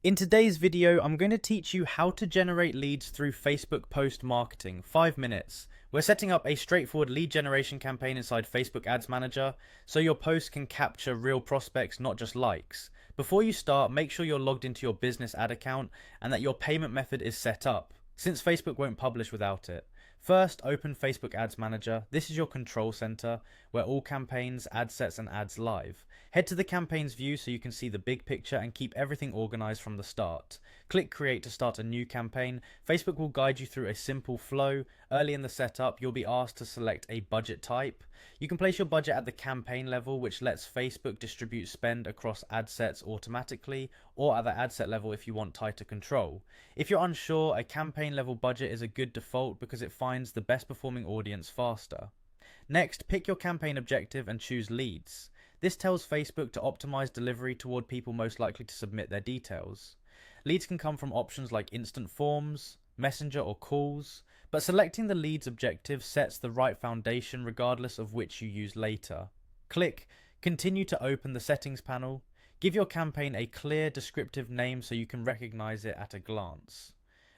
In today's video, I'm going to teach you how to generate leads through Facebook post marketing. 5 minutes. We're setting up a straightforward lead generation campaign inside Facebook Ads Manager, so your post can capture real prospects, not just likes. Before you start, make sure you're logged into your business ad account and that your payment method is set up, since Facebook won't publish without it. First, open Facebook Ads Manager. This is your control center where all campaigns, ad sets, and ads live. Head to the campaigns view so you can see the big picture and keep everything organized from the start. Click Create to start a new campaign. Facebook will guide you through a simple flow. Early in the setup, you'll be asked to select a budget type. You can place your budget at the campaign level, which lets Facebook distribute spend across ad sets automatically, or at the ad set level if you want tighter control. If you're unsure, a campaign level budget is a good default because it finds the best performing audience faster. Next, pick your campaign objective and choose leads. This tells Facebook to optimize delivery toward people most likely to submit their details. Leads can come from options like instant forms, messenger, or calls, but selecting the leads objective sets the right foundation regardless of which you use later. Click Continue to open the settings panel. Give your campaign a clear, descriptive name so you can recognize it at a glance.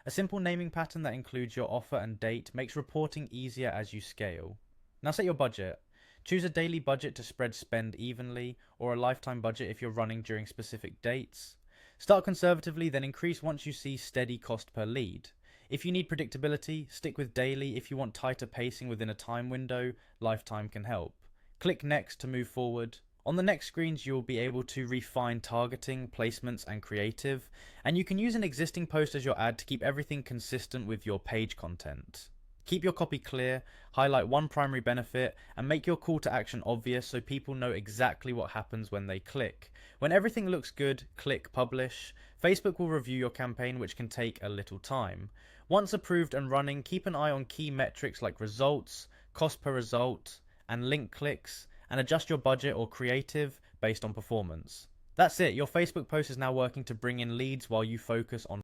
A simple naming pattern that includes your offer and date makes reporting easier as you scale. Now set your budget. Choose a daily budget to spread spend evenly, or a lifetime budget if you're running during specific dates. Start conservatively, then increase once you see steady cost per lead. If you need predictability, stick with daily. If you want tighter pacing within a time window, lifetime can help. Click Next to move forward. On the next screens, you'll be able to refine targeting, placements, and creative, and you can use an existing post as your ad to keep everything consistent with your page content. Keep your copy clear, highlight one primary benefit, and make your call to action obvious so people know exactly what happens when they click. When everything looks good, click Publish. Facebook will review your campaign, which can take a little time. Once approved and running, keep an eye on key metrics like results, cost per result, and link clicks, and adjust your budget or creative based on performance. That's it, your Facebook post is now working to bring in leads while you focus on